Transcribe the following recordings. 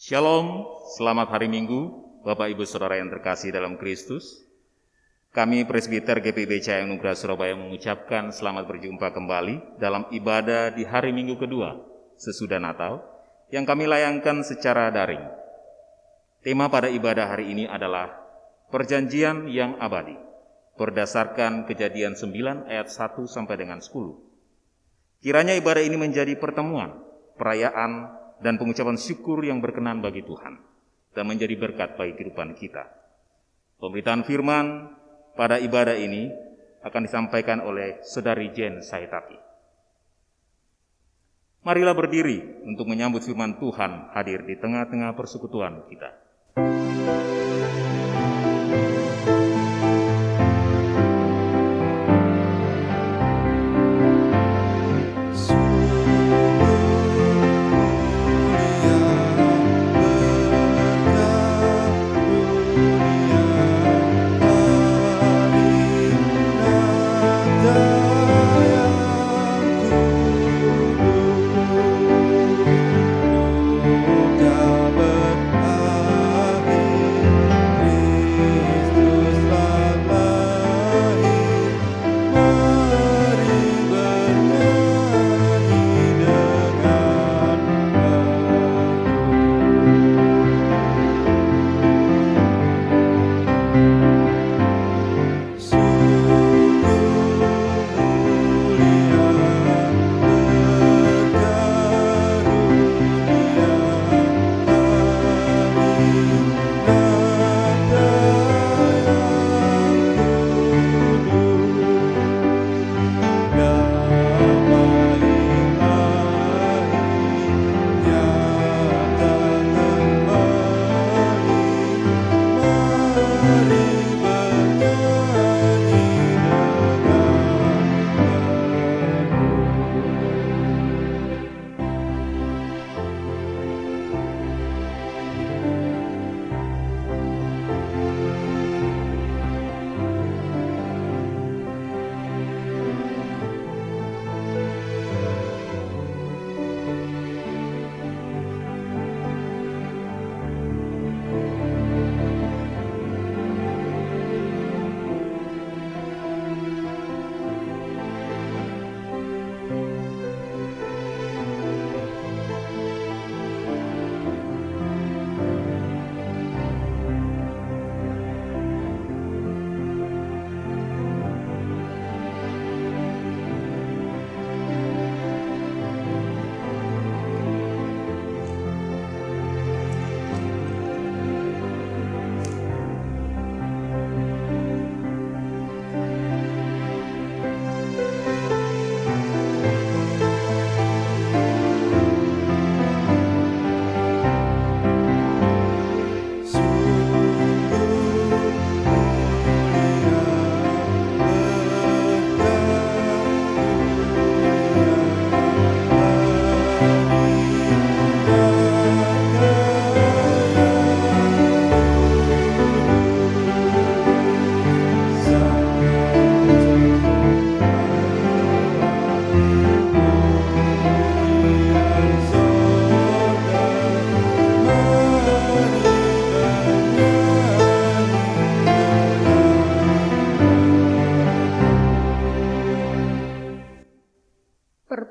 Shalom, selamat hari Minggu, Bapak Ibu Saudara yang terkasih dalam Kristus. Kami Presbiter GPIB Cahaya Anugerah Surabaya mengucapkan selamat berjumpa kembali dalam ibadah di hari Minggu kedua sesudah Natal yang kami layangkan secara daring. Tema pada ibadah hari ini adalah Perjanjian yang Abadi, berdasarkan Kejadian 9 ayat 1 sampai dengan 10. Kiranya ibadah ini menjadi pertemuan, perayaan, dan pengucapan syukur yang berkenan bagi Tuhan dan menjadi berkat bagi kehidupan kita. Pemberitaan firman pada ibadah ini akan disampaikan oleh Saudari Jen Saitaki. Marilah berdiri untuk menyambut firman Tuhan hadir di tengah-tengah persekutuan kita.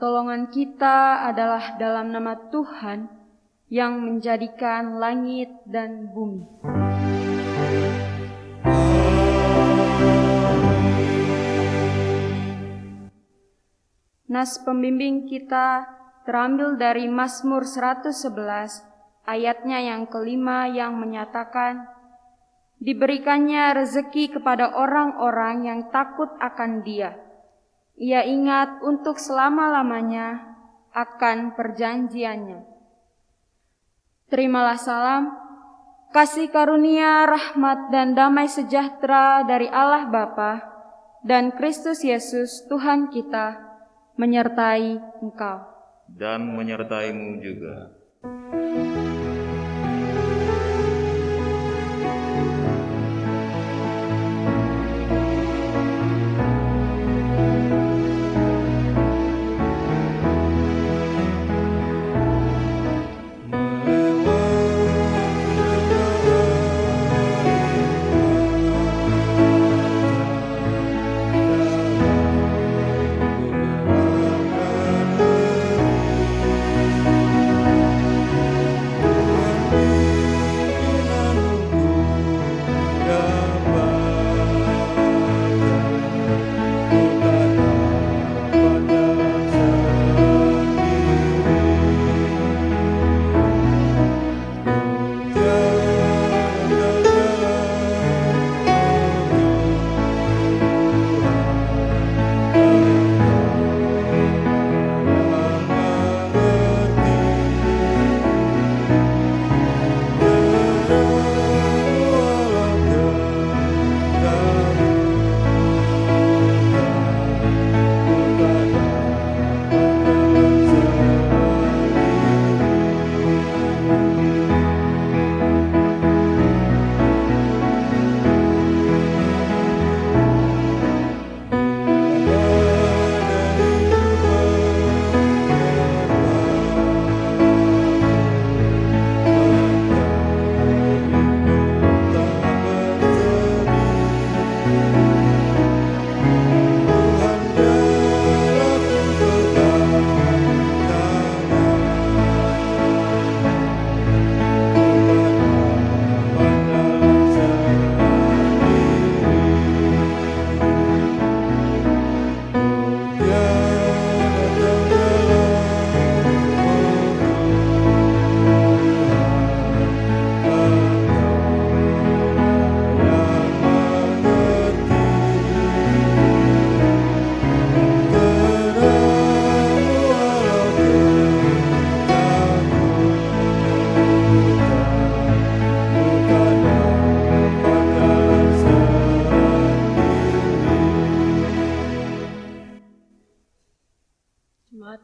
Pertolongan kita adalah dalam nama Tuhan yang menjadikan langit dan bumi. Nas pembimbing kita terambil dari Mazmur 111 ayatnya yang kelima yang menyatakan, diberikannya rezeki kepada orang-orang yang takut akan Dia. Ia ingat untuk selama-lamanya akan perjanjiannya. Terimalah salam, kasih karunia, rahmat, dan damai sejahtera dari Allah Bapa dan Kristus Yesus Tuhan kita menyertai engkau. Dan menyertaimu juga. Melewati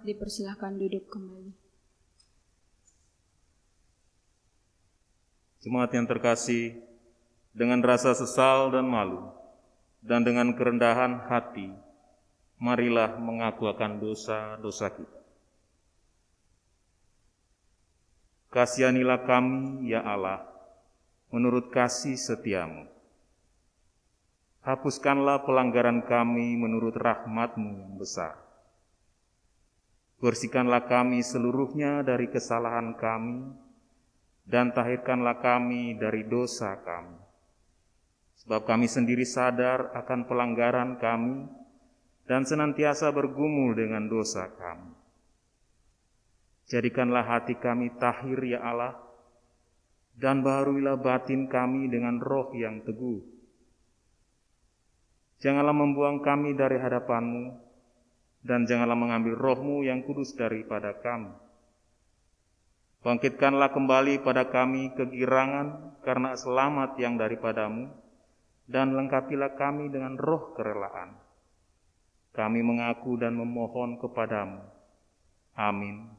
dipersilahkan duduk kembali. Jemaat yang terkasih, dengan rasa sesal dan malu, dan dengan kerendahan hati, marilah mengaku akan dosa-dosa kita. Kasihanilah kami, ya Allah, menurut kasih setiamu. Hapuskanlah pelanggaran kami menurut rahmat-Mu yang besar. Bersihkanlah kami seluruhnya dari kesalahan kami, dan tahirkanlah kami dari dosa kami. Sebab kami sendiri sadar akan pelanggaran kami, dan senantiasa bergumul dengan dosa kami. Jadikanlah hati kami tahir, ya Allah, dan baharuilah batin kami dengan roh yang teguh. Janganlah membuang kami dari hadapan-Mu, dan janganlah mengambil roh-Mu yang kudus daripada kami. Bangkitkanlah kembali pada kami kegirangan karena selamat yang daripada-Mu, dan lengkapilah kami dengan roh kerelaan. Kami mengaku dan memohon kepadamu. Amin.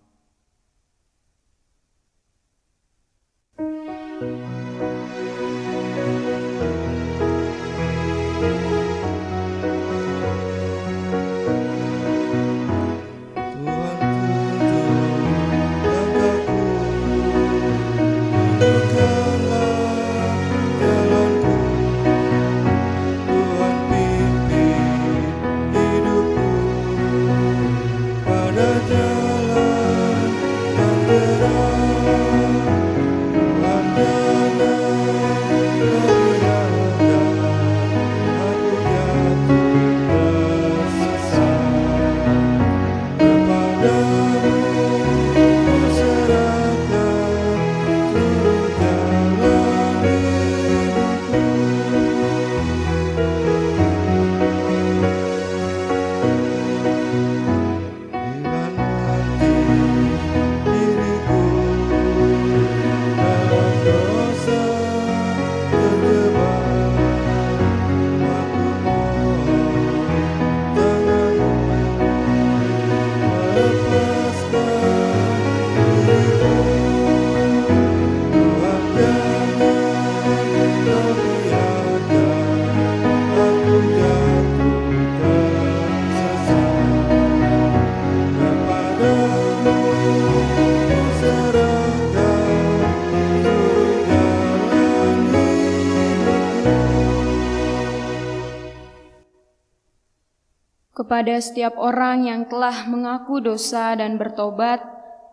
Kepada setiap orang yang telah mengaku dosa dan bertobat,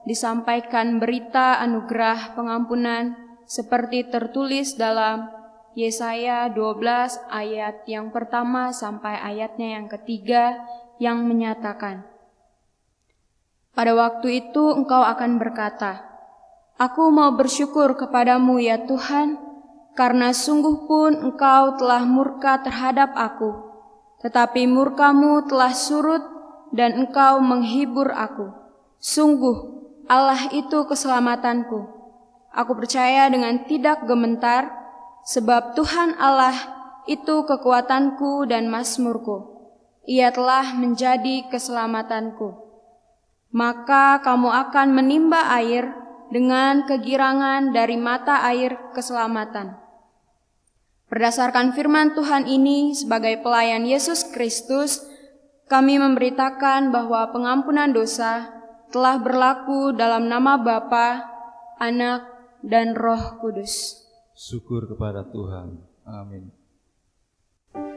disampaikan berita anugerah pengampunan seperti tertulis dalam Yesaya 12 ayat yang pertama sampai ayatnya yang ketiga yang menyatakan, "Pada waktu itu engkau akan berkata, Aku mau bersyukur kepadamu ya Tuhan, karena sungguh pun engkau telah murka terhadap aku. Tetapi murkamu telah surut dan engkau menghibur aku. Sungguh, Allah itu keselamatanku. Aku percaya dengan tidak gementar, sebab Tuhan Allah itu kekuatanku dan mazmurku. Ia telah menjadi keselamatanku. Maka kamu akan menimba air dengan kegirangan dari mata air keselamatan." Berdasarkan firman Tuhan ini, sebagai pelayan Yesus Kristus, kami memberitakan bahwa pengampunan dosa telah berlaku dalam nama Bapa, Anak, dan Roh Kudus. Syukur kepada Tuhan. Amin. Bagi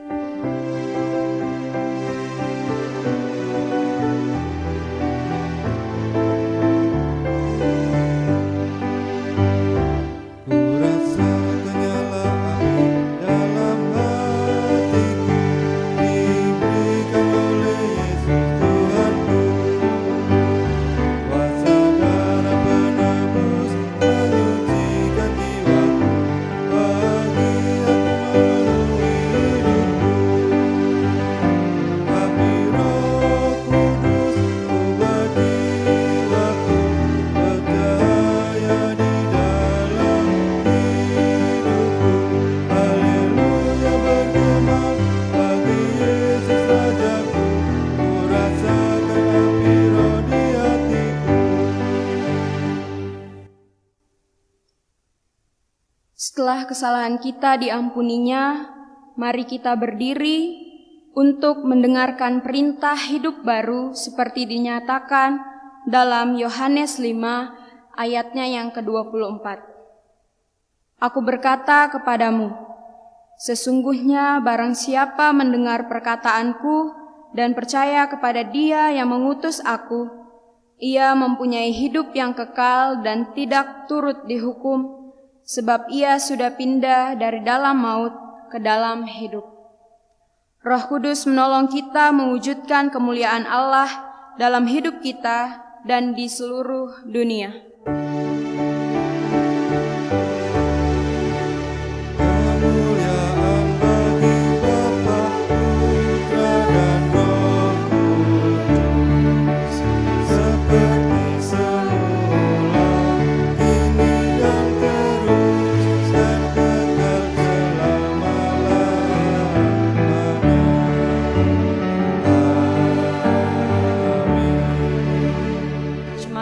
aku setelah kesalahan kita diampuninya, mari kita berdiri untuk mendengarkan perintah hidup baru seperti dinyatakan dalam Yohanes 5 ayatnya yang ke-24. Aku berkata kepadamu, sesungguhnya barang siapa mendengar perkataanku dan percaya kepada Dia yang mengutus aku, ia mempunyai hidup yang kekal dan tidak turut dihukum, sebab ia sudah pindah dari dalam maut ke dalam hidup. Roh Kudus menolong kita mewujudkan kemuliaan Allah dalam hidup kita dan di seluruh dunia.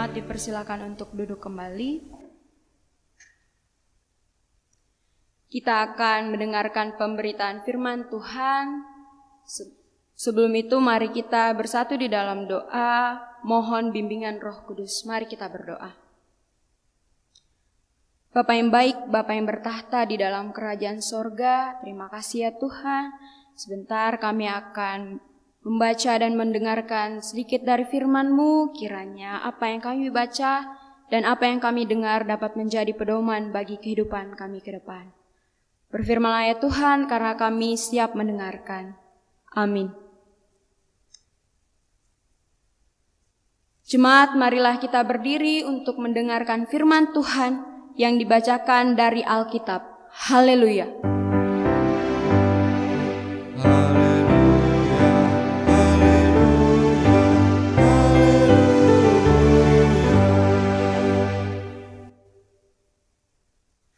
Dipersilakan untuk duduk kembali. Kita akan mendengarkan pemberitaan firman Tuhan. Sebelum itu mari kita bersatu di dalam doa, mohon bimbingan Roh Kudus. Mari kita berdoa. Bapa yang baik, Bapa yang bertahta di dalam kerajaan sorga, terima kasih ya Tuhan. Sebentar kami akan membaca dan mendengarkan sedikit dari firman-Mu, kiranya apa yang kami baca dan apa yang kami dengar dapat menjadi pedoman bagi kehidupan kami ke depan. Berfirmanlah ya Tuhan, karena kami siap mendengarkan. Amin. Jemaat, marilah kita berdiri untuk mendengarkan firman Tuhan yang dibacakan dari Alkitab. Haleluya.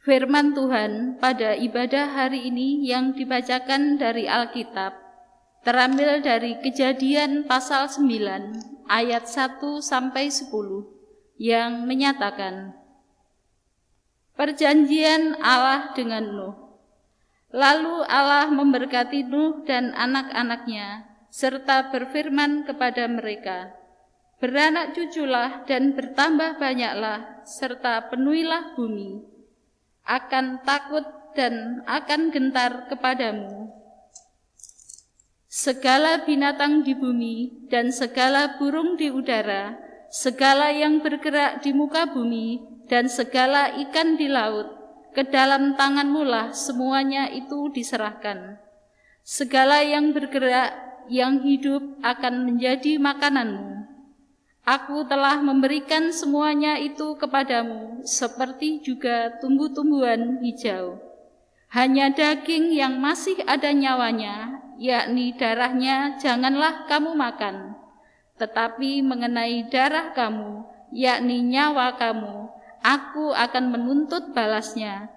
Firman Tuhan pada ibadah hari ini yang dibacakan dari Alkitab terambil dari Kejadian pasal 9 ayat 1 sampai 10 yang menyatakan, perjanjian Allah dengan Nuh. Lalu Allah memberkati Nuh dan anak-anaknya serta berfirman kepada mereka, beranak cuculah dan bertambah banyaklah serta penuhilah bumi. Akan takut dan akan gentar kepadamu segala binatang di bumi dan segala burung di udara, segala yang bergerak di muka bumi dan segala ikan di laut, ke dalam tanganmu lah semuanya itu diserahkan. Segala yang bergerak, yang hidup akan menjadi makananmu. Aku telah memberikan semuanya itu kepadamu, seperti juga tumbuh-tumbuhan hijau. Hanya daging yang masih ada nyawanya, yakni darahnya, janganlah kamu makan. Tetapi mengenai darah kamu, yakni nyawa kamu, aku akan menuntut balasnya.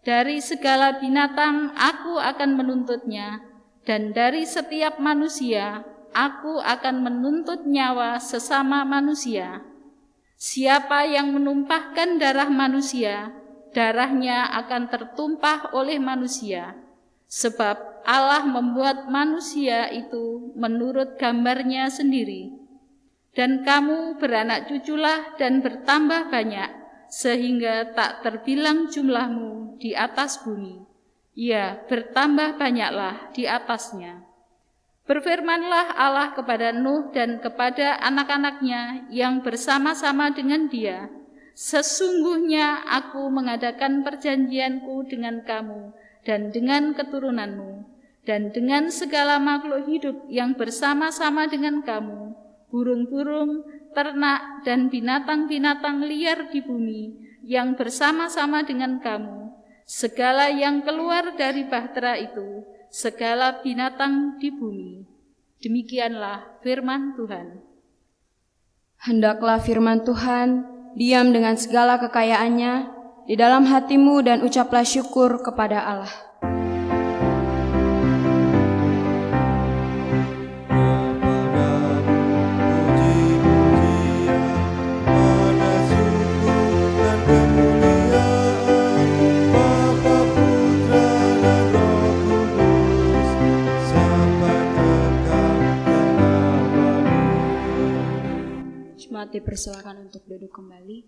Dari segala binatang aku akan menuntutnya, dan dari setiap manusia aku akan menuntut nyawa sesama manusia. Siapa yang menumpahkan darah manusia, darahnya akan tertumpah oleh manusia. Sebab Allah membuat manusia itu menurut gambarnya sendiri. Dan kamu beranak cuculah dan bertambah banyak, sehingga tak terbilang jumlahmu di atas bumi. Ya, bertambah banyaklah di atasnya. Berfirmanlah Allah kepada Nuh dan kepada anak-anaknya yang bersama-sama dengan dia, sesungguhnya aku mengadakan perjanjianku dengan kamu dan dengan keturunanmu, dan dengan segala makhluk hidup yang bersama-sama dengan kamu, burung-burung, ternak, dan binatang-binatang liar di bumi yang bersama-sama dengan kamu, segala yang keluar dari bahtera itu, segala binatang di bumi. Demikianlah firman Tuhan. Hendaklah firman Tuhan diam dengan segala kekayaannya di dalam hatimu dan ucaplah syukur kepada Allah. Bapa jemaat dipersilakan untuk duduk kembali.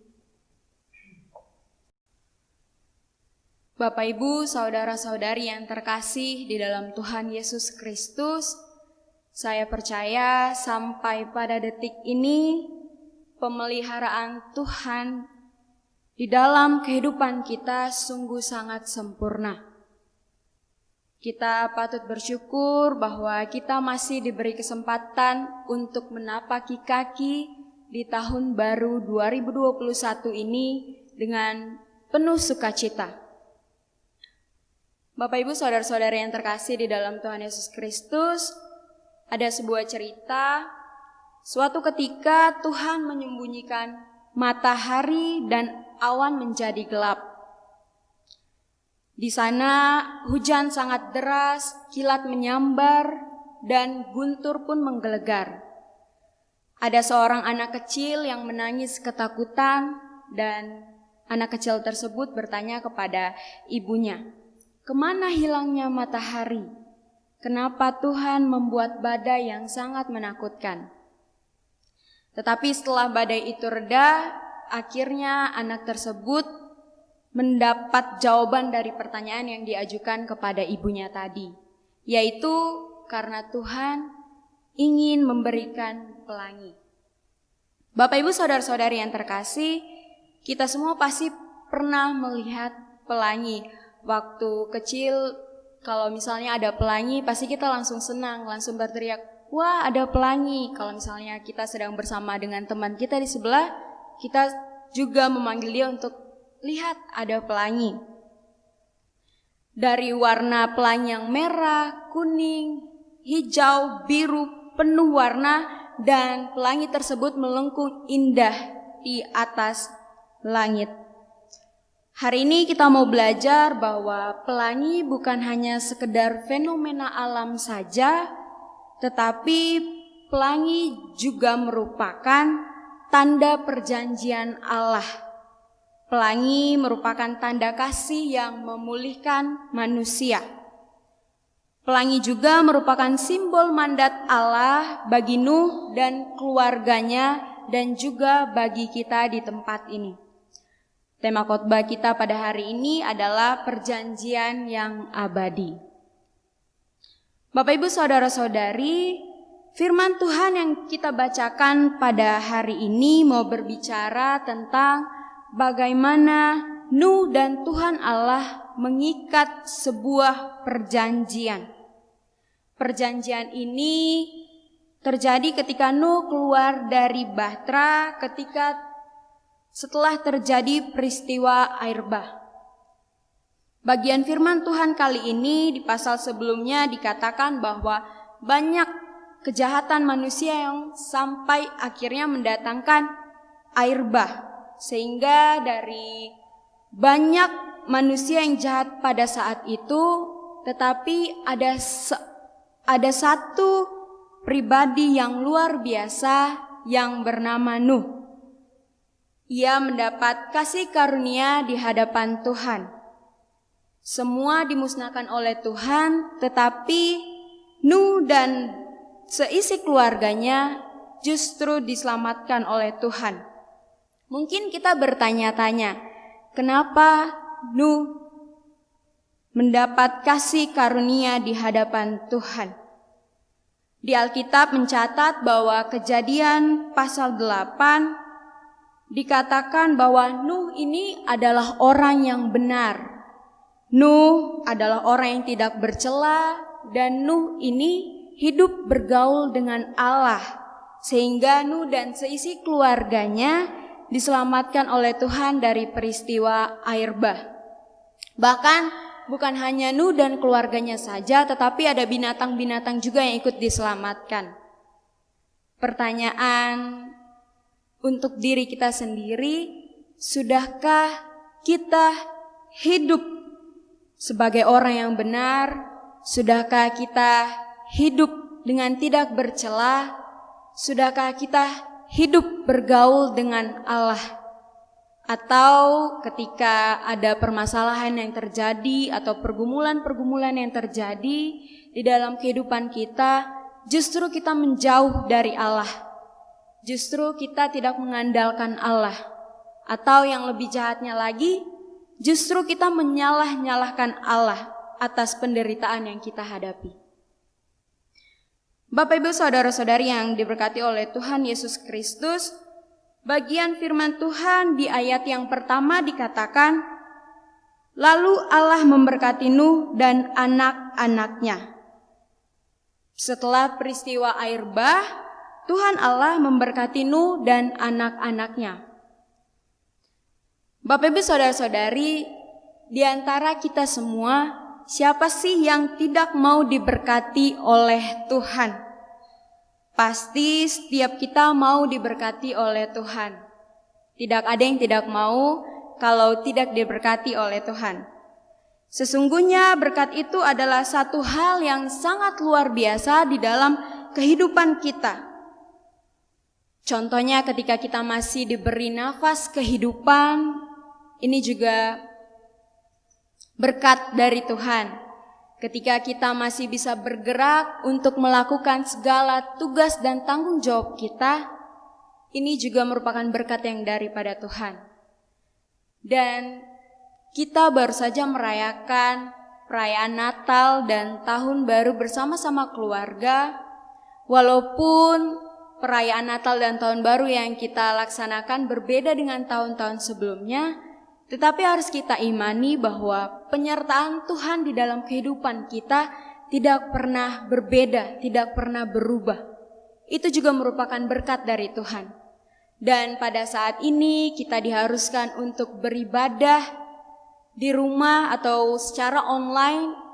Bapak, Ibu, saudara-saudari yang terkasih di dalam Tuhan Yesus Kristus, saya percaya sampai pada detik ini pemeliharaan Tuhan di dalam kehidupan kita sungguh sangat sempurna. Kita patut bersyukur bahwa kita masih diberi kesempatan untuk menapaki kaki di tahun baru 2021 ini dengan penuh sukacita. Bapak, Ibu, saudara-saudara yang terkasih di dalam Tuhan Yesus Kristus, ada sebuah cerita. Suatu ketika Tuhan menyembunyikan matahari dan awan menjadi gelap. Di sana hujan sangat deras, kilat menyambar, dan guntur pun menggelegar. Ada seorang anak kecil yang menangis ketakutan, dan anak kecil tersebut bertanya kepada ibunya, "Kemana hilangnya matahari? Kenapa Tuhan membuat badai yang sangat menakutkan?" Tetapi setelah badai itu reda, akhirnya anak tersebut mendapat jawaban dari pertanyaan yang diajukan kepada ibunya tadi, yaitu karena Tuhan ingin memberikan pelangi. Bapak, Ibu, saudara-saudari yang terkasih, kita semua pasti pernah melihat pelangi. Waktu kecil, kalau misalnya ada pelangi, pasti kita langsung senang, langsung berteriak, "Wah, ada pelangi!" Kalau misalnya kita sedang bersama dengan teman kita di sebelah, kita juga memanggil dia untuk, "Lihat, ada pelangi." Dari warna pelangi yang merah, kuning, hijau, biru, penuh warna, dan pelangi tersebut melengkung indah di atas langit. Hari ini kita mau belajar bahwa pelangi bukan hanya sekedar fenomena alam saja, tetapi pelangi juga merupakan tanda perjanjian Allah. Pelangi merupakan tanda kasih yang memulihkan manusia. Pelangi juga merupakan simbol mandat Allah bagi Nuh dan keluarganya dan juga bagi kita di tempat ini. Tema khotbah kita pada hari ini adalah perjanjian yang abadi. Bapak, Ibu, saudara-saudari, firman Tuhan yang kita bacakan pada hari ini mau berbicara tentang bagaimana Nuh dan Tuhan Allah mengikat sebuah perjanjian. Perjanjian ini terjadi ketika Nuh keluar dari bahtera setelah terjadi peristiwa air bah. Bagian firman Tuhan kali ini di pasal sebelumnya dikatakan bahwa banyak kejahatan manusia yang sampai akhirnya mendatangkan air bah. Sehingga dari banyak manusia yang jahat pada saat itu, tetapi ada satu pribadi yang luar biasa yang bernama Nuh. Ia mendapat kasih karunia di hadapan Tuhan. Semua dimusnahkan oleh Tuhan, tetapi Nuh dan seisi keluarganya justru diselamatkan oleh Tuhan. Mungkin kita bertanya-tanya, kenapa Nuh mendapat kasih karunia di hadapan Tuhan? Di Alkitab mencatat bahwa Kejadian pasal 8 dikatakan bahwa Nuh ini adalah orang yang benar. Nuh adalah orang yang tidak bercela, dan Nuh ini hidup bergaul dengan Allah, sehingga Nuh dan seisi keluarganya diselamatkan oleh Tuhan dari peristiwa air bah. Bahkan bukan hanya Nuh dan keluarganya saja, tetapi ada binatang-binatang juga yang ikut diselamatkan. Pertanyaan untuk diri kita sendiri, sudahkah kita hidup sebagai orang yang benar? Sudahkah kita hidup dengan tidak bercela? Sudahkah kita hidup bergaul dengan Allah? Atau ketika ada permasalahan yang terjadi atau pergumulan-pergumulan yang terjadi di dalam kehidupan kita, justru kita menjauh dari Allah. justru kita tidak mengandalkan Allah. Atau yang lebih jahatnya lagi, justru kita menyalah-nyalahkan Allah atas penderitaan yang kita hadapi. Bapak Ibu saudara-saudari yang diberkati oleh Tuhan Yesus Kristus, bagian firman Tuhan di ayat yang pertama dikatakan, lalu Allah memberkati Nuh dan anak-anaknya. Setelah peristiwa air bah, Tuhan Allah memberkati Nuh dan anak-anaknya. Bapak Ibu saudara-saudari, di antara kita semua, siapa sih yang tidak mau diberkati oleh Tuhan? Pasti setiap kita mau diberkati oleh Tuhan. Tidak ada yang tidak mau kalau tidak diberkati oleh Tuhan. Sesungguhnya berkat itu adalah satu hal yang sangat luar biasa di dalam kehidupan kita. Contohnya ketika kita masih diberi nafas kehidupan, ini juga berkat dari Tuhan. Ketika kita masih bisa bergerak untuk melakukan segala tugas dan tanggung jawab kita, ini juga merupakan berkat yang daripada Tuhan. Dan kita baru saja merayakan perayaan Natal dan Tahun Baru bersama-sama keluarga. Walaupun perayaan Natal dan Tahun Baru yang kita laksanakan berbeda dengan tahun-tahun sebelumnya, tetapi harus kita imani bahwa penyertaan Tuhan di dalam kehidupan kita tidak pernah berbeda, tidak pernah berubah. Itu juga merupakan berkat dari Tuhan. Dan pada saat ini kita diharuskan untuk beribadah di rumah atau secara online.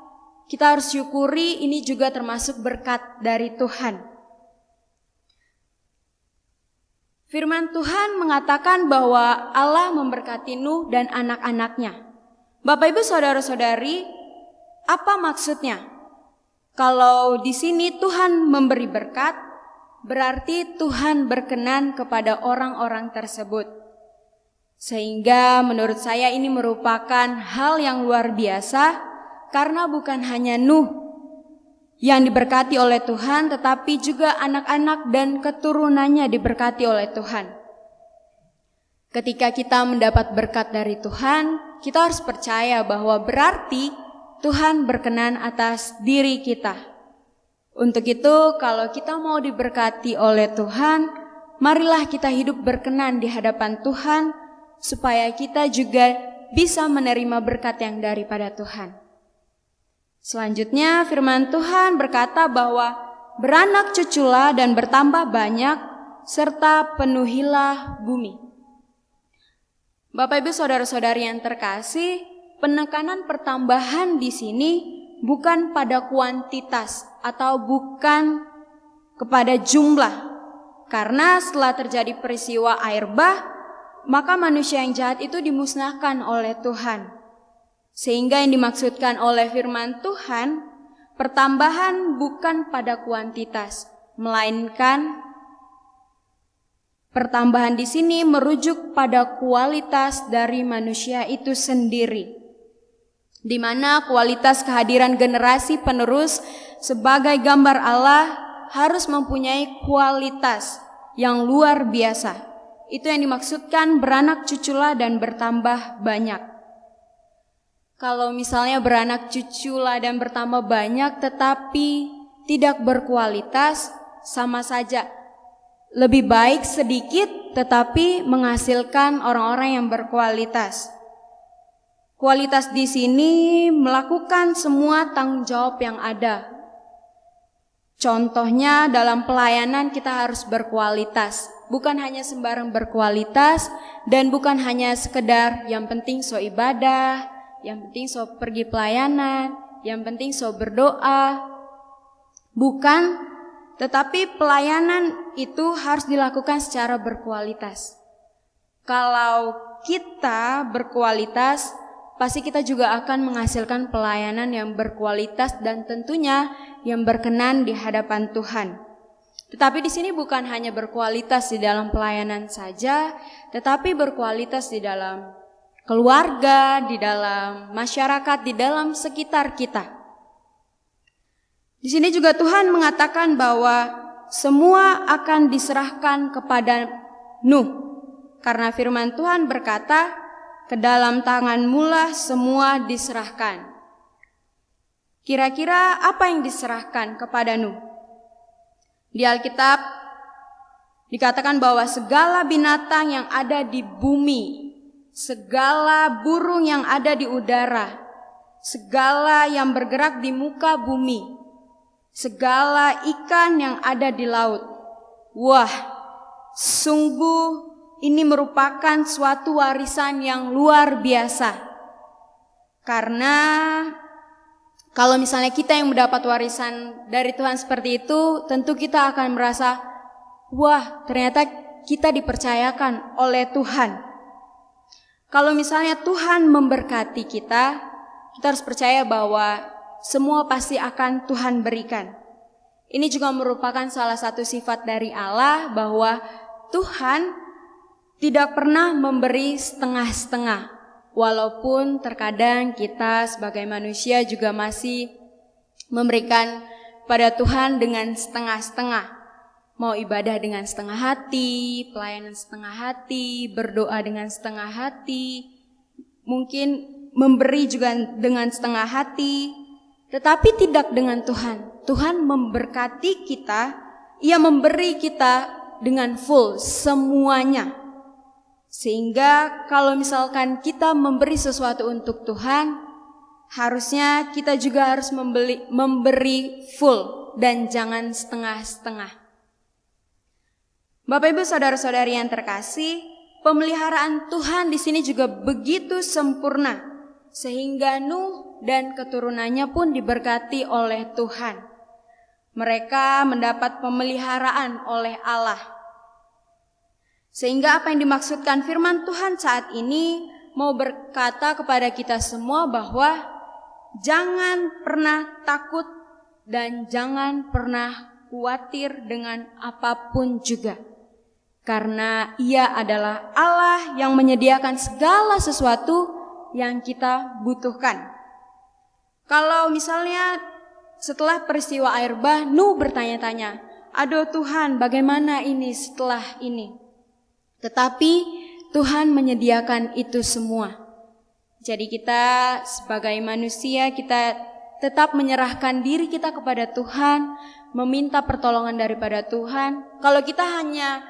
Kita harus syukuri, ini juga termasuk berkat dari Tuhan. Firman Tuhan mengatakan bahwa Allah memberkati Nuh dan anak-anaknya. Bapak Ibu saudara-saudari, apa maksudnya? Kalau di sini Tuhan memberi berkat, berarti Tuhan berkenan kepada orang-orang tersebut. Sehingga menurut saya ini merupakan hal yang luar biasa, karena bukan hanya Nuh yang diberkati oleh Tuhan, tetapi juga anak-anak dan keturunannya diberkati oleh Tuhan. Ketika kita mendapat berkat dari Tuhan, kita harus percaya bahwa berarti Tuhan berkenan atas diri kita. Untuk itu, kalau kita mau diberkati oleh Tuhan, marilah kita hidup berkenan di hadapan Tuhan, supaya kita juga bisa menerima berkat yang daripada Tuhan. Selanjutnya firman Tuhan berkata bahwa beranak cuculah dan bertambah banyak, serta penuhilah bumi. Bapak Ibu saudara-saudari yang terkasih, penekanan pertambahan di sini bukan pada kuantitas atau bukan kepada jumlah. Karena setelah terjadi peristiwa air bah, maka manusia yang jahat itu dimusnahkan oleh Tuhan. Sehingga yang dimaksudkan oleh firman Tuhan, pertambahan bukan pada kuantitas, melainkan pertambahan di sini merujuk pada kualitas dari manusia itu sendiri. Di mana kualitas kehadiran generasi penerus sebagai gambar Allah harus mempunyai kualitas yang luar biasa. Itu yang dimaksudkan beranak cuculah dan bertambah banyak. Kalau misalnya beranak cuculah dan bertambah banyak tetapi tidak berkualitas, sama saja. Lebih baik sedikit tetapi menghasilkan orang-orang yang berkualitas. Kualitas di sini melakukan semua tanggung jawab yang ada. Contohnya dalam pelayanan kita harus berkualitas. Bukan hanya sembarang berkualitas dan bukan hanya sekedar yang penting so ibadah, yang penting so pergi pelayanan, yang penting so berdoa. Bukan, tetapi pelayanan itu harus dilakukan secara berkualitas. Kalau kita berkualitas, pasti kita juga akan menghasilkan pelayanan yang berkualitas dan tentunya yang berkenan di hadapan Tuhan. Tetapi di sini bukan hanya berkualitas di dalam pelayanan saja, tetapi berkualitas di dalam keluarga, di dalam masyarakat, di dalam sekitar kita. Di sini juga Tuhan mengatakan bahwa semua akan diserahkan kepada Nuh. Karena firman Tuhan berkata, ke dalam tanganmulah semua diserahkan. Kira-kira apa yang diserahkan kepada Nuh? Di Alkitab dikatakan bahwa segala binatang yang ada di bumi, segala burung yang ada di udara, segala yang bergerak di muka bumi, segala ikan yang ada di laut. Wah, sungguh ini merupakan suatu warisan yang luar biasa. Karena kalau misalnya kita yang mendapat warisan dari Tuhan seperti itu, tentu kita akan merasa, wah, ternyata kita dipercayakan oleh Tuhan. Kalau misalnya Tuhan memberkati kita harus percaya bahwa semua pasti akan Tuhan berikan. Ini juga merupakan salah satu sifat dari Allah, bahwa Tuhan tidak pernah memberi setengah-setengah. Walaupun terkadang kita sebagai manusia juga masih memberikan pada Tuhan dengan setengah-setengah. Mau ibadah dengan setengah hati, pelayanan setengah hati, berdoa dengan setengah hati, mungkin memberi juga dengan setengah hati, tetapi tidak dengan Tuhan. Tuhan memberkati kita, Ia memberi kita dengan full semuanya. Sehingga kalau misalkan kita memberi sesuatu untuk Tuhan, harusnya kita juga harus memberi full dan jangan setengah-setengah. Bapak Ibu saudara-saudari yang terkasih, pemeliharaan Tuhan di sini juga begitu sempurna, sehingga Nuh dan keturunannya pun diberkati oleh Tuhan. Mereka mendapat pemeliharaan oleh Allah. Sehingga apa yang dimaksudkan firman Tuhan saat ini mau berkata kepada kita semua bahwa jangan pernah takut dan jangan pernah khawatir dengan apapun juga. Karena Ia adalah Allah yang menyediakan segala sesuatu yang kita butuhkan. Kalau misalnya setelah peristiwa air bah, Nuh bertanya-tanya, aduh Tuhan, bagaimana ini setelah ini? Tetapi Tuhan menyediakan itu semua. Jadi kita sebagai manusia, kita tetap menyerahkan diri kita kepada Tuhan, meminta pertolongan daripada Tuhan. Kalau kita hanya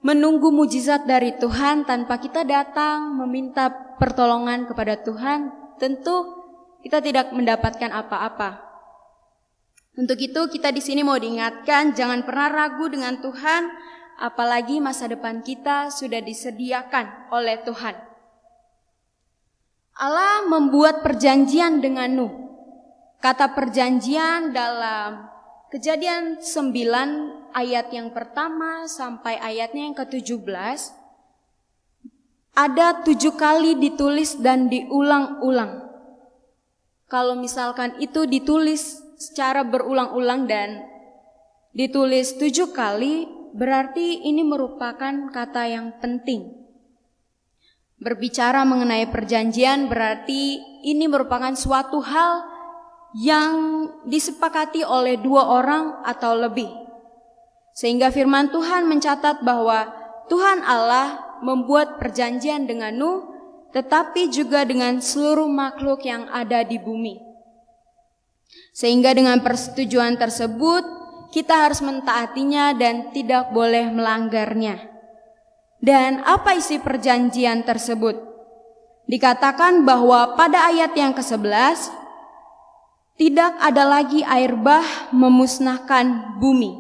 menunggu mujizat dari Tuhan tanpa kita datang meminta pertolongan kepada Tuhan, tentu kita tidak mendapatkan apa-apa. Untuk itu kita di sini mau diingatkan, jangan pernah ragu dengan Tuhan, apalagi masa depan kita sudah disediakan oleh Tuhan. Allah membuat perjanjian dengan Nuh. Kata perjanjian dalam Kejadian 9 ayat yang pertama sampai ayatnya yang ke-17 ada 7 kali ditulis dan diulang-ulang. Kalau misalkan itu ditulis secara berulang-ulang dan ditulis 7 kali, berarti ini merupakan kata yang penting. Berbicara mengenai perjanjian berarti ini merupakan suatu hal yang disepakati oleh 2 orang atau lebih. Sehingga firman Tuhan mencatat bahwa Tuhan Allah membuat perjanjian dengan Nuh, tetapi juga dengan seluruh makhluk yang ada di bumi. Sehingga dengan persetujuan tersebut, kita harus mentaatinya dan tidak boleh melanggarnya. Dan apa isi perjanjian tersebut? Dikatakan bahwa pada ayat yang ke-11, tidak ada lagi air bah memusnahkan bumi.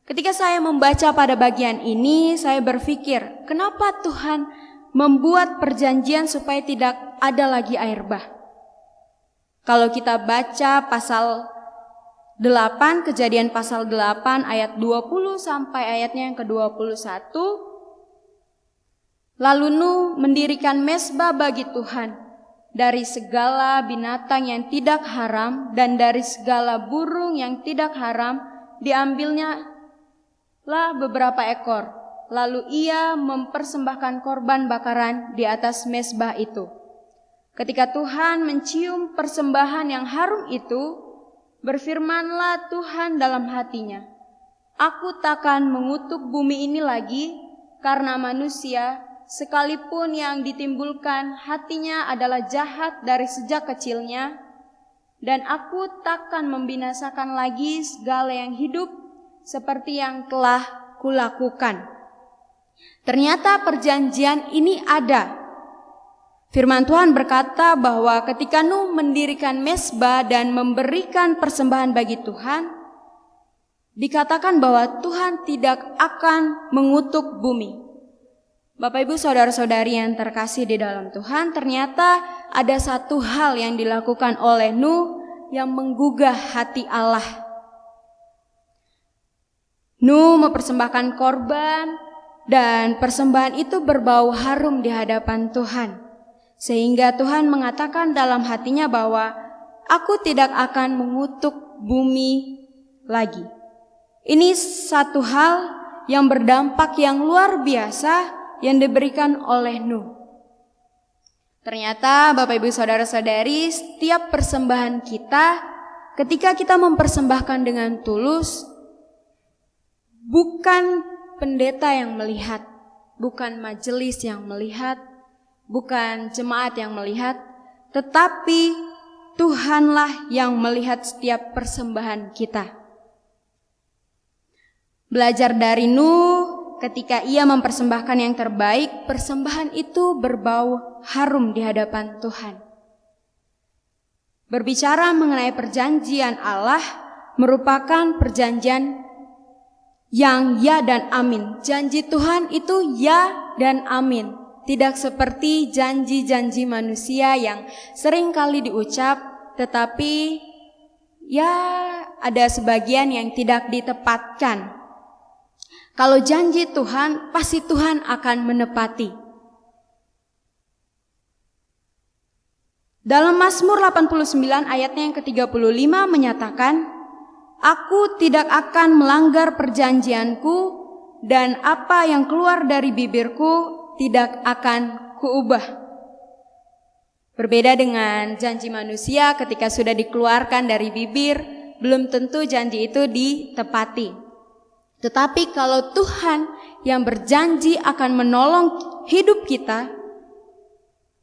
Ketika saya membaca pada bagian ini, saya berpikir, kenapa Tuhan membuat perjanjian supaya tidak ada lagi air bah? Kalau kita baca pasal 8, Kejadian pasal 8 ayat 20 sampai ayatnya yang ke-21, lalu Nuh mendirikan mesbah bagi Tuhan. Dari segala binatang yang tidak haram dan dari segala burung yang tidak haram diambilnya lah beberapa ekor. Lalu ia mempersembahkan korban bakaran di atas mesbah itu. Ketika Tuhan mencium persembahan yang harum itu, berfirmanlah Tuhan dalam hatinya, Aku takkan mengutuk bumi ini lagi, karena manusia, sekalipun yang ditimbulkan hatinya adalah jahat dari sejak kecilnya, dan aku takkan membinasakan lagi segala yang hidup seperti yang telah kulakukan. Ternyata perjanjian ini ada. Firman Tuhan berkata bahwa ketika Nuh mendirikan mezbah dan memberikan persembahan bagi Tuhan, dikatakan bahwa Tuhan tidak akan mengutuk bumi. Bapak Ibu saudara-saudari yang terkasih di dalam Tuhan, ternyata ada satu hal yang dilakukan oleh Nuh yang menggugah hati Allah. Nuh mempersembahkan korban dan persembahan itu berbau harum di hadapan Tuhan. Sehingga Tuhan mengatakan dalam hatinya bahwa aku tidak akan mengutuk bumi lagi. Ini satu hal yang berdampak yang luar biasa yang diberikan oleh Nuh. Ternyata Bapak Ibu saudara-saudari, setiap persembahan kita, ketika kita mempersembahkan dengan tulus, bukan pendeta yang melihat, bukan majelis yang melihat, bukan jemaat yang melihat, tetapi Tuhanlah yang melihat setiap persembahan kita. Belajar dari Nuh, ketika ia mempersembahkan yang terbaik, persembahan itu berbau harum di hadapan Tuhan. Berbicara mengenai perjanjian Allah merupakan perjanjian yang ya dan amin. Janji Tuhan itu ya dan amin. Tidak seperti janji-janji manusia yang sering kali diucap, tetapi ya ada sebagian yang tidak ditepatkan. Kalau janji Tuhan, pasti Tuhan akan menepati. Dalam Mazmur 89 ayatnya yang ke-35 menyatakan, aku tidak akan melanggar perjanjianku, dan apa yang keluar dari bibirku tidak akan kuubah. Berbeda dengan janji manusia, ketika sudah dikeluarkan dari bibir, belum tentu janji itu ditepati. Tetapi kalau Tuhan yang berjanji akan menolong hidup kita,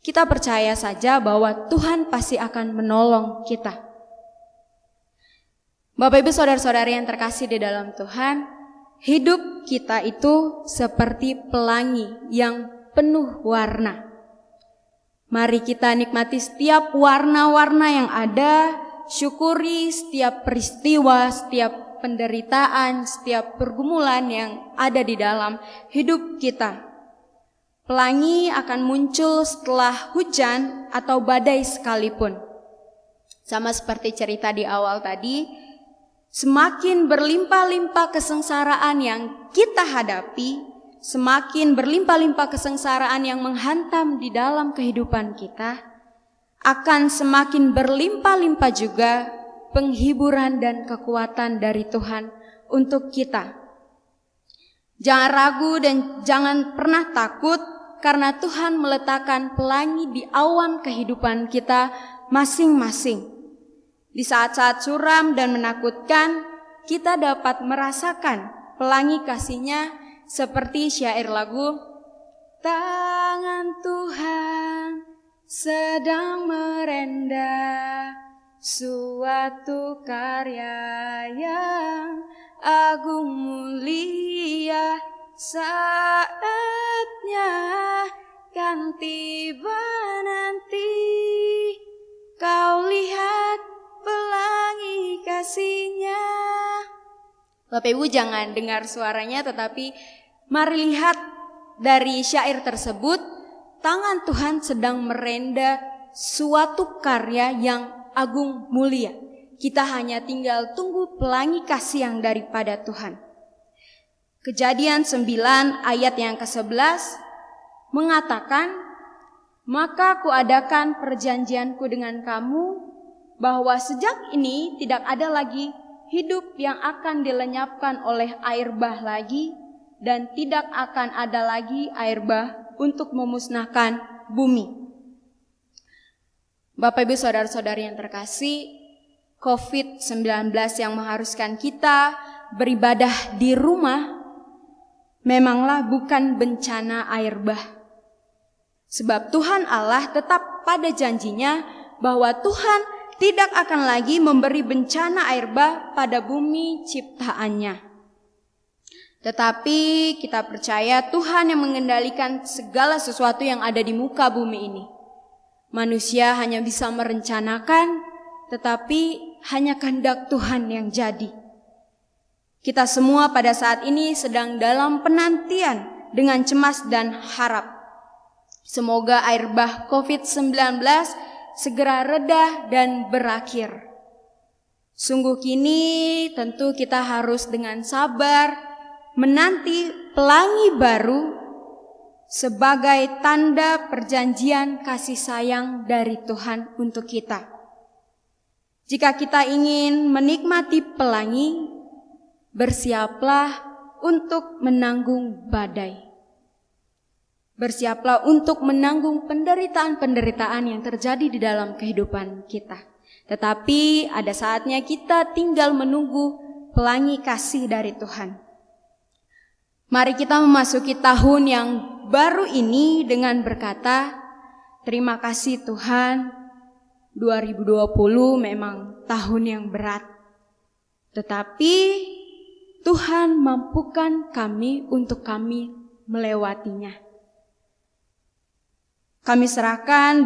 kita percaya saja bahwa Tuhan pasti akan menolong kita. Bapak Ibu saudara-saudari yang terkasih di dalam Tuhan, hidup kita itu seperti pelangi yang penuh warna. Mari kita nikmati setiap warna-warna yang ada, syukuri setiap peristiwa, setiap penderitaan, setiap pergumulan yang ada di dalam hidup kita. Pelangi akan muncul setelah hujan atau badai sekalipun. Sama seperti cerita di awal tadi, semakin berlimpah-limpah kesengsaraan yang kita hadapi, semakin berlimpah-limpah kesengsaraan yang menghantam di dalam kehidupan kita, akan semakin berlimpah-limpah juga penghiburan dan kekuatan dari Tuhan untuk kita. Jangan ragu dan jangan pernah takut, karena Tuhan meletakkan pelangi di awan kehidupan kita masing-masing. Di saat-saat suram dan menakutkan, kita dapat merasakan pelangi kasih-Nya seperti syair lagu, tangan Tuhan sedang merendah suatu karya yang agung mulia, saatnya kan tiba nanti, kau lihat pelangi kasih-Nya. Bapak Ibu jangan dengar suaranya, tetapi mari lihat dari syair tersebut, tangan Tuhan sedang merendah suatu karya yang agung mulia. Kita hanya tinggal tunggu pelangi kasih yang daripada Tuhan. Kejadian 9 ayat yang ke-11 mengatakan, maka kuadakan perjanjianku dengan kamu, bahwa sejak ini tidak ada lagi hidup yang akan dilenyapkan oleh air bah lagi, dan tidak akan ada lagi air bah untuk memusnahkan bumi. Bapak Ibu saudara-saudari yang terkasih, COVID-19 yang mengharuskan kita beribadah di rumah memanglah bukan bencana air bah. Sebab Tuhan Allah tetap pada janjinya bahwa Tuhan tidak akan lagi memberi bencana air bah pada bumi ciptaannya. Tetapi kita percaya Tuhan yang mengendalikan segala sesuatu yang ada di muka bumi ini. Manusia hanya bisa merencanakan, tetapi hanya kehendak Tuhan yang jadi. Kita semua pada saat ini sedang dalam penantian dengan cemas dan harap. Semoga air bah COVID-19 segera reda dan berakhir. Sungguh kini tentu kita harus dengan sabar menanti pelangi baru sebagai tanda perjanjian kasih sayang dari Tuhan untuk kita. Jika kita ingin menikmati pelangi, bersiaplah untuk menanggung badai. Bersiaplah untuk menanggung penderitaan-penderitaan yang terjadi di dalam kehidupan kita. Tetapi ada saatnya kita tinggal menunggu pelangi kasih dari Tuhan. Mari kita memasuki tahun yang baru ini dengan berkata, terima kasih Tuhan, 2020 memang tahun yang berat. Tetapi Tuhan mampukan kami untuk kami melewatinya. Kami serahkan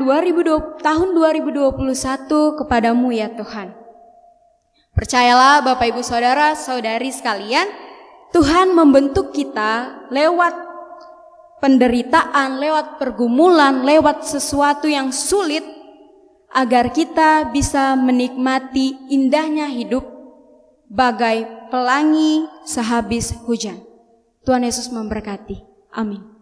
tahun 2021 kepadamu ya Tuhan. Percayalah Bapak Ibu Saudara Saudari sekalian, Tuhan membentuk kita lewat penderitaan, lewat pergumulan, lewat sesuatu yang sulit, agar kita bisa menikmati indahnya hidup bagai pelangi sehabis hujan. Tuhan Yesus memberkati. Amin.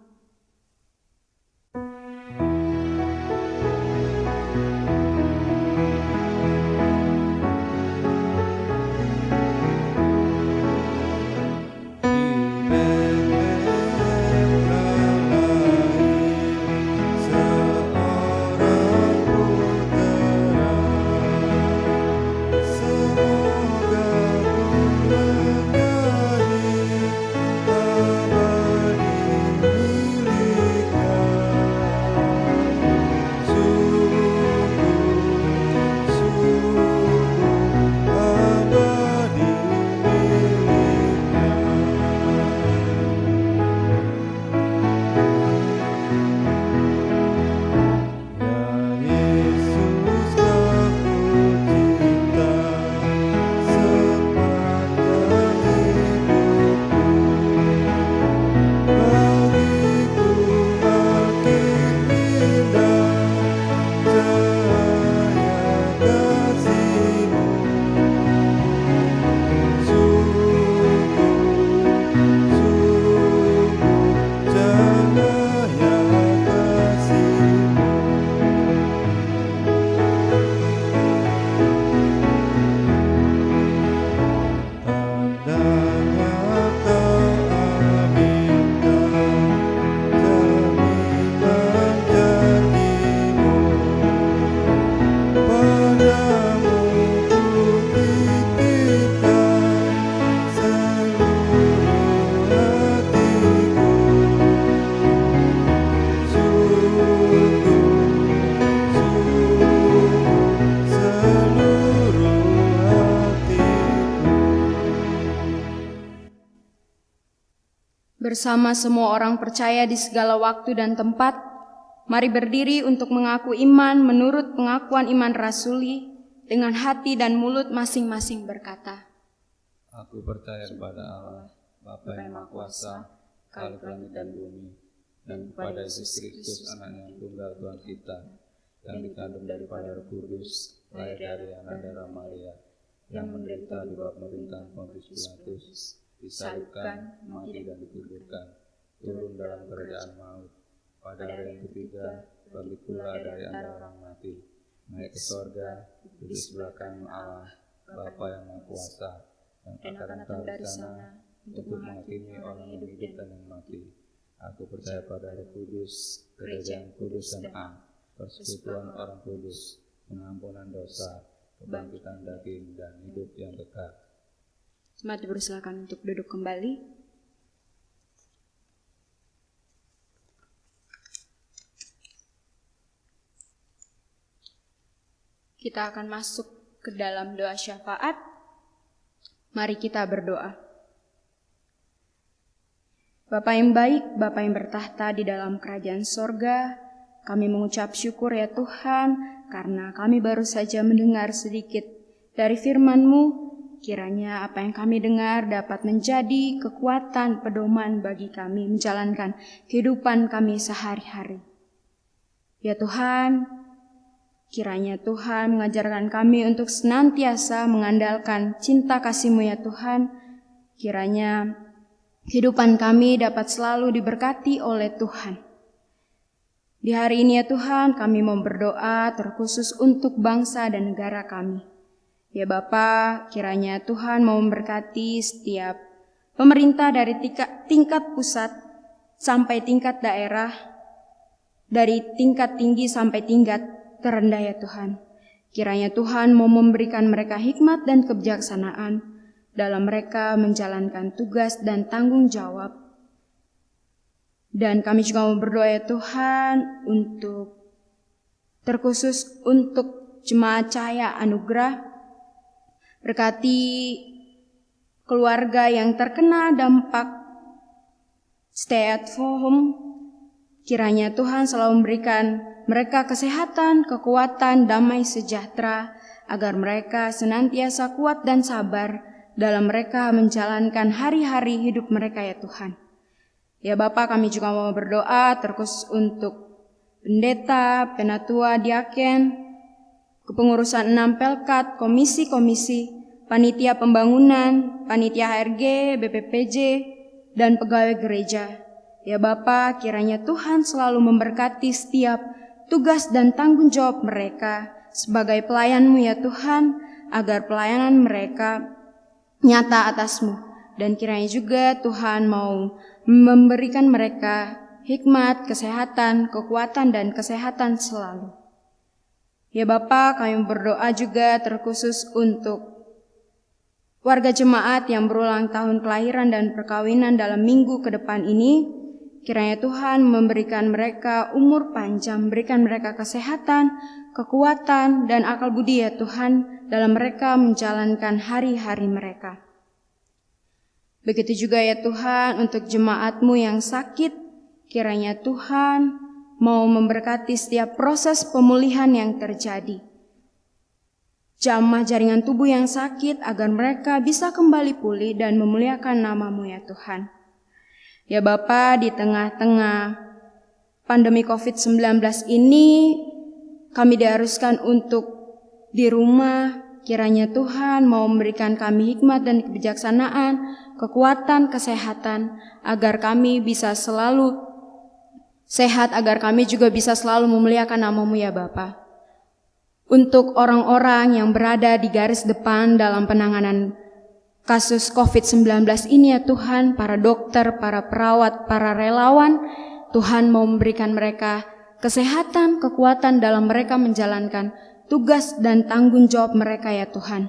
Bersama semua orang percaya di segala waktu dan tempat, mari berdiri untuk mengaku iman menurut pengakuan iman rasuli dengan hati dan mulut masing-masing berkata, Aku percaya kepada Allah, Bapa yang Maha Kuasa, Khalik langit dan bumi, dan kepada Yesus Kristus, Anaknya yang tunggal Tuhan kita, yang dikandung daripada Roh Kudus, lahir dari anak darah Maria, yang menderita di bawah pemerintahan Pontius Pilatus, disalibkan, mati dan dikuburkan, turun dalam keadaan maut. Pada hari yang ketiga, bangkit pula dari antara orang mati, naik ke sorga, duduk di sebelah kanan Allah, Bapa yang Maha Kuasa, dan akan datang dari sana untuk menghakimi orang yang hidup dan yang mati. Aku percaya pada Roh Kudus, gereja yang kudus dan am, persekutuan orang kudus, pengampunan dosa, kebangkitan daging dan hidup yang kekal. Jemaat dipersilakan untuk duduk kembali. Kita akan masuk ke dalam doa syafaat. Mari kita berdoa. Bapa yang baik, Bapa yang bertahta di dalam kerajaan sorga, kami mengucap syukur ya Tuhan, karena kami baru saja mendengar sedikit dari firman-Mu. Kiranya apa yang kami dengar dapat menjadi kekuatan pedoman bagi kami menjalankan kehidupan kami sehari-hari. Ya Tuhan, kiranya Tuhan mengajarkan kami untuk senantiasa mengandalkan cinta kasih-Mu ya Tuhan. Kiranya kehidupan kami dapat selalu diberkati oleh Tuhan. Di hari ini ya Tuhan, kami mau berdoa terkhusus untuk bangsa dan negara kami. Ya Bapa, kiranya Tuhan mau memberkati setiap pemerintah dari tingkat pusat sampai tingkat daerah, dari tingkat tinggi sampai tingkat terendah ya Tuhan. Kiranya Tuhan mau memberikan mereka hikmat dan kebijaksanaan dalam mereka menjalankan tugas dan tanggung jawab. Dan kami juga mau berdoa ya Tuhan untuk terkhusus untuk Jemaat Cahaya Anugerah. Berkati keluarga yang terkena dampak stay at home. Kiranya Tuhan selalu memberikan mereka kesehatan, kekuatan, damai sejahtera, agar mereka senantiasa kuat dan sabar dalam mereka menjalankan hari-hari hidup mereka ya Tuhan. Ya Bapa, kami juga mau berdoa terkhusus untuk pendeta, penatua, diaken, kepengurusan 6 Pelkat, komisi-komisi, panitia pembangunan, panitia HRG, BPPJ, dan pegawai gereja. Ya Bapa, kiranya Tuhan selalu memberkati setiap tugas dan tanggung jawab mereka sebagai pelayan-Mu ya Tuhan, agar pelayanan mereka nyata atas-Mu. Dan kiranya juga Tuhan mau memberikan mereka hikmat, kesehatan, kekuatan, dan kesehatan selalu. Ya Bapa, kami berdoa juga terkhusus untuk warga jemaat yang berulang tahun kelahiran dan perkawinan dalam minggu ke depan ini. Kiranya Tuhan memberikan mereka umur panjang, berikan mereka kesehatan, kekuatan, dan akal budi ya Tuhan dalam mereka menjalankan hari-hari mereka. Begitu juga ya Tuhan untuk jemaat-Mu yang sakit, kiranya Tuhan mau memberkati setiap proses pemulihan yang terjadi. Jamah jaringan tubuh yang sakit agar mereka bisa kembali pulih dan memuliakan nama-Mu ya Tuhan. Ya Bapa, di tengah-tengah pandemi COVID-19 ini, kami diharuskan untuk di rumah. Kiranya Tuhan mau memberikan kami hikmat dan kebijaksanaan, kekuatan, kesehatan, agar kami bisa selalu sehat, agar kami juga bisa selalu memuliakan nama-Mu ya Bapa. Untuk orang-orang yang berada di garis depan dalam penanganan kasus COVID-19 ini ya Tuhan, para dokter, para perawat, para relawan, Tuhan mau memberikan mereka kesehatan, kekuatan dalam mereka menjalankan tugas dan tanggung jawab mereka ya Tuhan.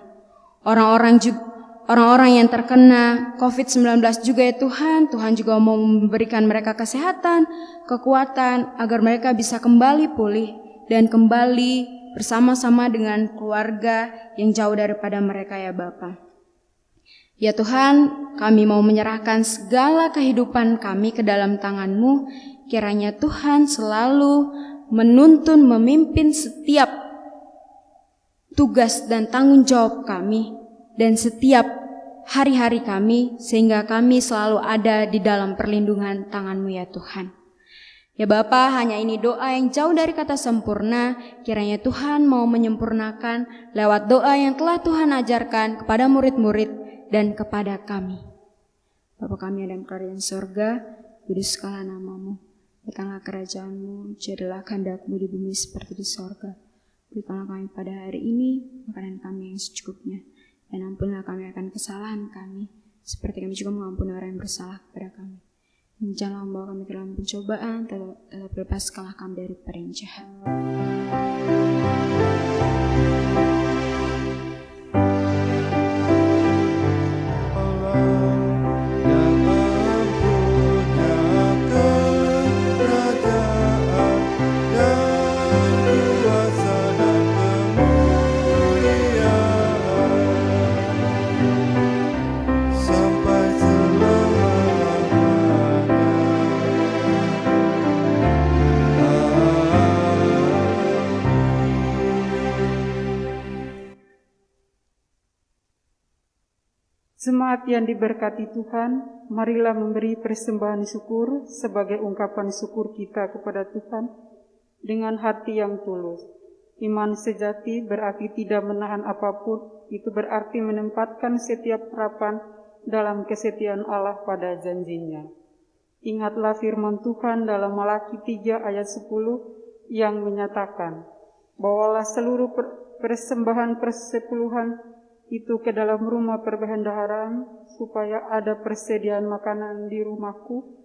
Orang-orang yang terkena COVID-19 juga ya Tuhan, Tuhan juga mau memberikan mereka kesehatan, kekuatan, agar mereka bisa kembali pulih dan kembali bersama-sama dengan keluarga yang jauh daripada mereka ya Bapa. Ya Tuhan, kami mau menyerahkan segala kehidupan kami ke dalam tangan-Mu. Kiranya Tuhan selalu menuntun, memimpin setiap tugas dan tanggung jawab kami dan setiap hari-hari kami, sehingga kami selalu ada di dalam perlindungan tangan-Mu ya Tuhan. Ya Bapa, hanya ini doa yang jauh dari kata sempurna. Kiranya Tuhan mau menyempurnakan lewat doa yang telah Tuhan ajarkan kepada murid-murid dan kepada kami. Bapa kami yang ada di kerajaan surga, kuduskanlah nama-Mu, datanglah kerajaan-Mu, jadilah kehendak-Mu di bumi seperti di surga. Berikanlah kami pada hari ini makanan kami yang secukupnya, dan ampunilah kami akan kesalahan kami, seperti kami juga mengampuni orang yang bersalah kepada kami. Dan janganlah membawa kami ke dalam pencobaan, tetap lepaskanlah kami dari yang jahat. Jemaat yang diberkati Tuhan, marilah memberi persembahan syukur sebagai ungkapan syukur kita kepada Tuhan dengan hati yang tulus. Iman sejati berarti tidak menahan apapun, itu berarti menempatkan setiap harapan dalam kesetiaan Allah pada janjinya. Ingatlah firman Tuhan dalam Malaki 3 ayat 10 yang menyatakan, bawalah seluruh persembahan persepuluhan itu ke dalam rumah perbendaharaan, supaya ada persediaan makanan di rumahku,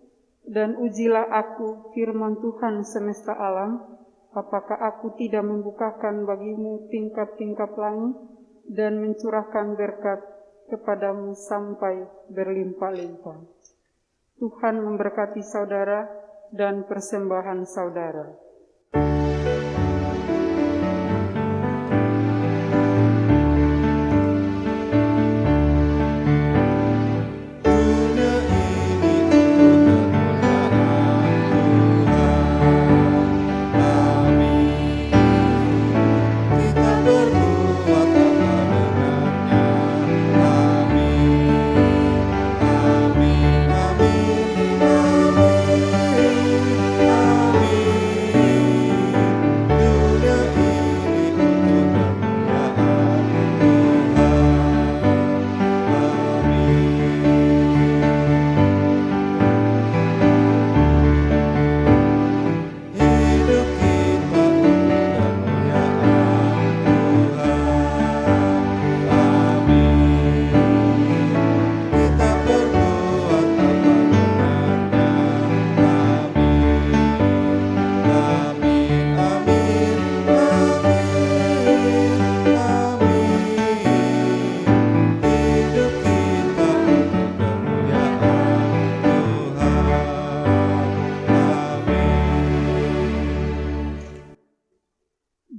dan ujilah aku firman Tuhan semesta alam, apakah aku tidak membukakan bagimu tingkap-tingkap langit, dan mencurahkan berkat kepadamu sampai berlimpah-limpah. Tuhan memberkati saudara dan persembahan saudara.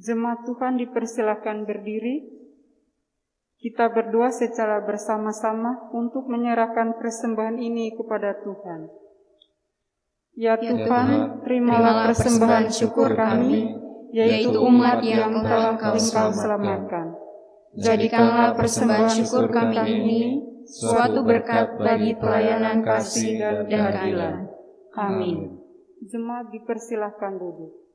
Jemaat Tuhan dipersilakan berdiri. Kita berdoa secara bersama-sama untuk menyerahkan persembahan ini kepada Tuhan. Ya Tuhan, terimalah persembahan syukur kami, yaitu umat yang telah Engkau selamatkan. Jadikanlah persembahan syukur kami ini suatu berkat bagi pelayanan kasih dan keadilan. Amin. Jemaat dipersilakan duduk.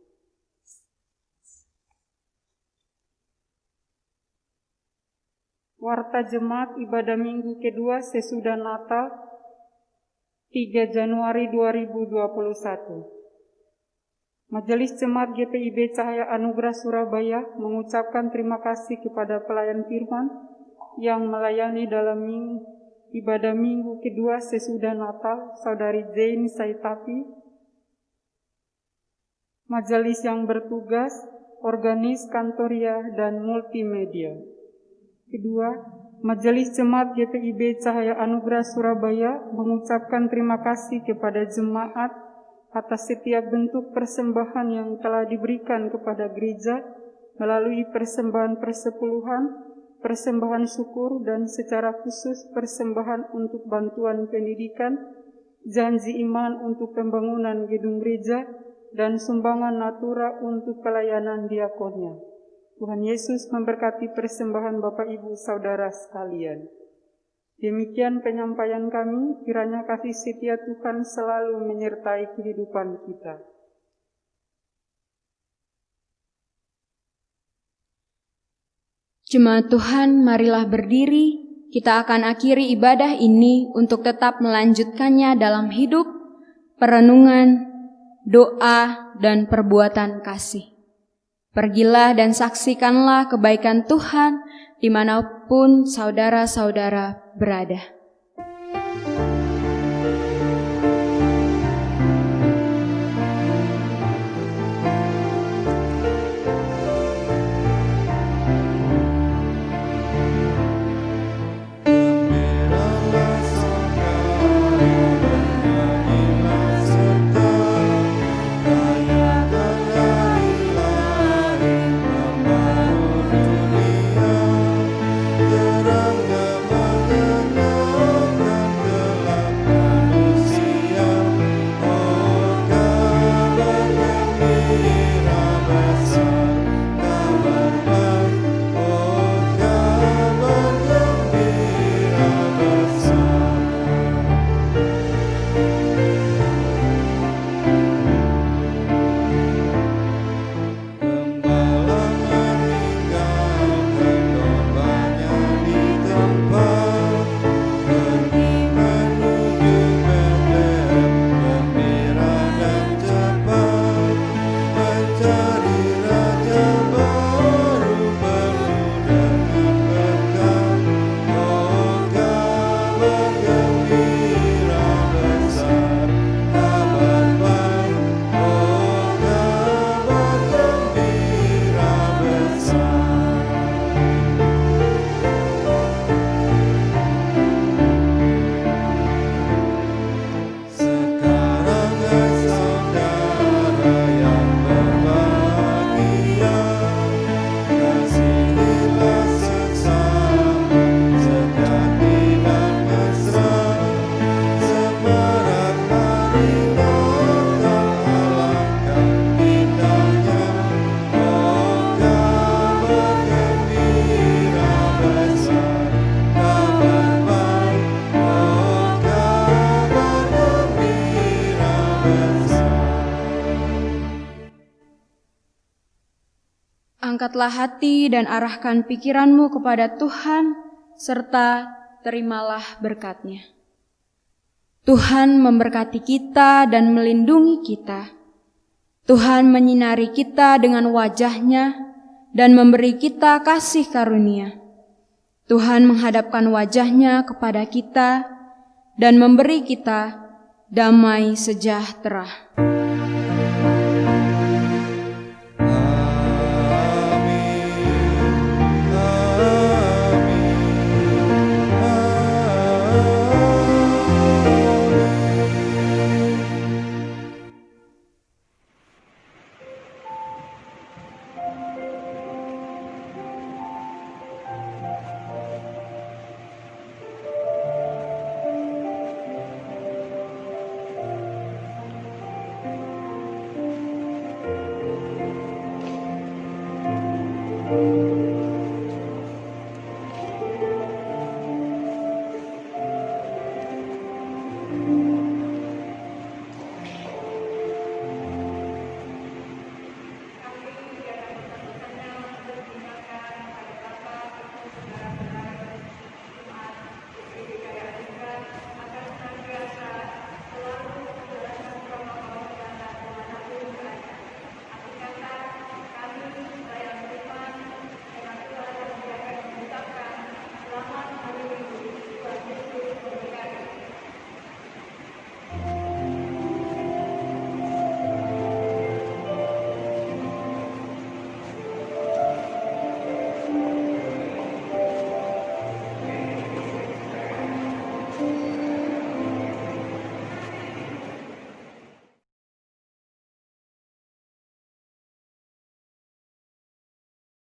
Warta Jemaat Ibadah Minggu kedua sesudah Natal 3 Januari 2021. Majelis Jemaat GPIB Cahaya Anugerah Surabaya mengucapkan terima kasih kepada pelayan firman yang melayani dalam ibadah Minggu kedua sesudah Natal, Saudari Zain Saitapi, majelis yang bertugas, organis, kantoria, dan multimedia. Kedua, Majelis Jemaat GPIB Cahaya Anugerah Surabaya mengucapkan terima kasih kepada jemaat atas setiap bentuk persembahan yang telah diberikan kepada gereja melalui persembahan persepuluhan, persembahan syukur, dan secara khusus persembahan untuk bantuan pendidikan, janji iman untuk pembangunan gedung gereja, dan sumbangan natura untuk pelayanan diakonnya. Tuhan Yesus memberkati persembahan Bapak Ibu Saudara sekalian. Demikian penyampaian kami, kiranya kasih setia Tuhan selalu menyertai kehidupan kita. Jemaat Tuhan, marilah berdiri. Kita akan akhiri ibadah ini untuk tetap melanjutkannya dalam hidup, perenungan, doa, dan perbuatan kasih. Pergilah dan saksikanlah kebaikan Tuhan dimanapun saudara-saudara berada. Terang dan mengenal Angkatlah hati dan arahkan pikiranmu kepada Tuhan, serta terimalah berkat-Nya. Tuhan memberkati kita dan melindungi kita. Tuhan menyinari kita dengan wajah-Nya dan memberi kita kasih karunia. Tuhan menghadapkan wajah-Nya kepada kita dan memberi kita damai sejahtera.